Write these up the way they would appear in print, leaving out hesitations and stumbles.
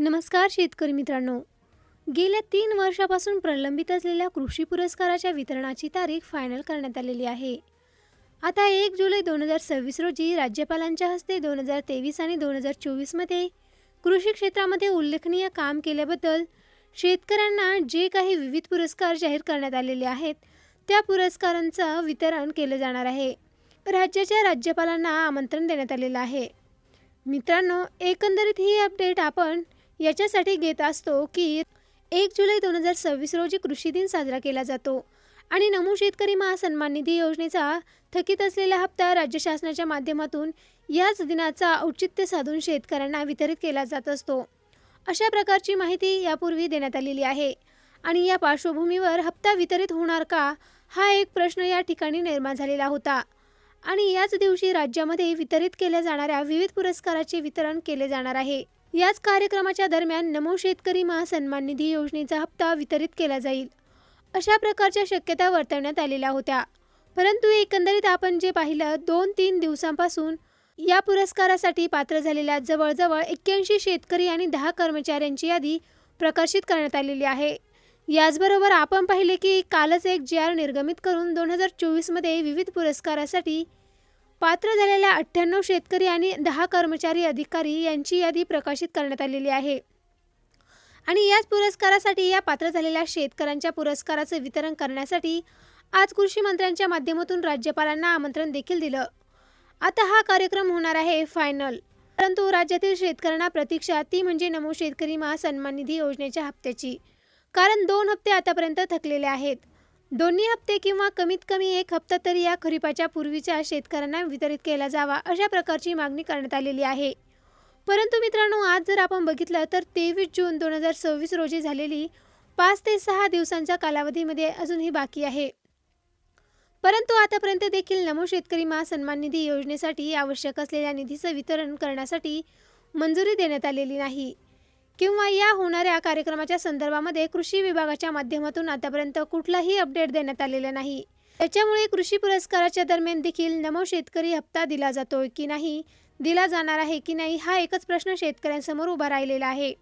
नमस्कार शेतकरी मित्रांनो. गेल्या 3 वर्षापासून प्रलंबित असलेल्या कृषी पुरस्काराच्या वितरणाची तारीख फायनल करण्यात आलेली आहे. आता 1 जुलै 2026 रोजी राज्यपालांच्या हस्ते 2023 आणि 2024 मध्ये कृषी क्षेत्रामध्ये उल्लेखनीय काम केल्याबद्दल शेतकऱ्यांना जे काही विविध पुरस्कार जाहीर करण्यात आलेले आहेत त्या पुरस्कारांचं वितरण केलं जाणार आहे. राज्याच्या राज्यपालांना आमंत्रण देण्यात आलेलं आहे. मित्रांनो, एकंदरीत ही अपडेट आपण याच्यासाठी घेत असतो की 1 जुलै 2026 रोजी कृषी दिन साजरा केला जातो आणि नमो शेतकरी महासन्मान निधी योजनेचा थकीत असलेला हप्ता राज्य शासनाच्या माध्यमातून याच दिनाचा औचित्य साधून शेतकऱ्यांना वितरित केला जात असतो. अशा प्रकारची माहिती यापूर्वी देण्यात आलेली आहे आणि या पार्श्वभूमीवर हप्ता वितरित होणार का, हा एक प्रश्न या ठिकाणी निर्माण झालेला होता आणि याच दिवशी राज्यामध्ये वितरित केल्या जाणाऱ्या विविध पुरस्काराचे वितरण केले जाणार आहे. याच कार्यक्रमाच्या दरम्यान नमो शेतकरी महासन्मान निधी योजनेचा हप्ता वितरित केला जाईल, अशा प्रकारच्या शक्यता वर्तवण्यात आलेल्या होत्या. परंतु एकंदरीत आपण जे पाहिलं, 2-3 दिवसांपासून या पुरस्कारासाठी पात्र झालेल्या जवळजवळ 81 शेतकरी आणि 10 कर्मचाऱ्यांची यादी प्रकाशित करण्यात आलेली आहे. याचबरोबर आपण पाहिले की कालच एक GR निर्गमित करून 2024 मध्ये विविध पुरस्कारासाठी पात्र झालेल्या 98 शेतकरी आणि 10 कर्मचारी अधिकारी यांची यादी प्रकाशित करण्यात आलेली आहे आणि याच पुरस्कारासाठी या पात्र झालेल्या शेतकऱ्यांच्या पुरस्काराचे वितरण करण्यासाठी आज कृषी मंत्र्यांच्या माध्यमातून राज्यपालांना आमंत्रण देखील दिलं. आता हा कार्यक्रम होणार आहे फायनल, परंतु राज्यातील शेतकऱ्यांना प्रतीक्षा ती म्हणजे नमो शेतकरी महासन्मान निधी योजनेच्या हप्त्याची. कारण 2 हप्ते आतापर्यंत थकलेले आहेत. दोन्ही हप्ते किंवा कमीत कमी एक हप्ता तरी या खरीपाच्या पूर्वीच्या शेतकऱ्यांना वितरित केला जावा, अशा प्रकारची मागणी करण्यात आलेली आहे. परंतु मित्रांनो, आज जर आपण बघितलं तर 23 जून 2026 रोजी झालेली 5 ते 6 दिवसांच्या कालावधीमध्ये अजूनही बाकी आहे. परंतु आतापर्यंत देखील नमो शेतकरी महासन्मान निधी योजनेसाठी आवश्यक असलेल्या निधीचं वितरण करण्यासाठी मंजुरी देण्यात आलेली नाही किंवा या होणाऱ्या कार्यक्रमाच्या संदर्भामध्ये कृषी विभागाच्या माध्यमातून आतापर्यंत कुठलाही अपडेट देण्यात आलेला नाही. त्याच्यामुळे कृषी पुरस्काराच्या दरम्यान देखील नमो शेतकरी हप्ता दिला जातोय की नाही, दिला जाणार आहे की नाही, हा एकच प्रश्न शेतकऱ्यांसमोर उभा राहिलेला आहे.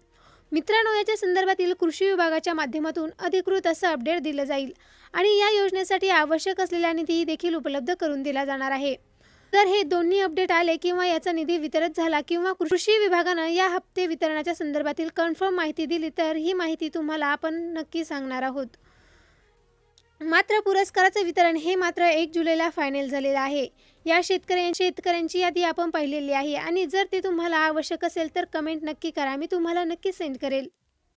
मित्रांनो, याच्या संदर्भातील कृषी विभागाच्या माध्यमातून अधिकृत असं अपडेट दिलं जाईल आणि या योजनेसाठी आवश्यक असलेला निधी देखील उपलब्ध करून दिला जाणार आहे. जर हे दोन्ही अपडेट आले किंवा याचा निधी वितरित झाला किंवा कृषी विभागानं या हप्ते वितरणाच्या संदर्भातील कन्फर्म माहिती दिली तर ही माहिती तुम्हाला आपण नक्की सांगणार आहोत. मात्र पुरस्काराचं वितरण हे मात्र 1 जुलैला फायनल झालेलं आहे. या शेतकऱ्यांची यादी आपण पाहिलेली आहे आणि जर ते तुम्हाला आवश्यक असेल तर कमेंट नक्की करा, मी तुम्हाला नक्की सेंड करेल.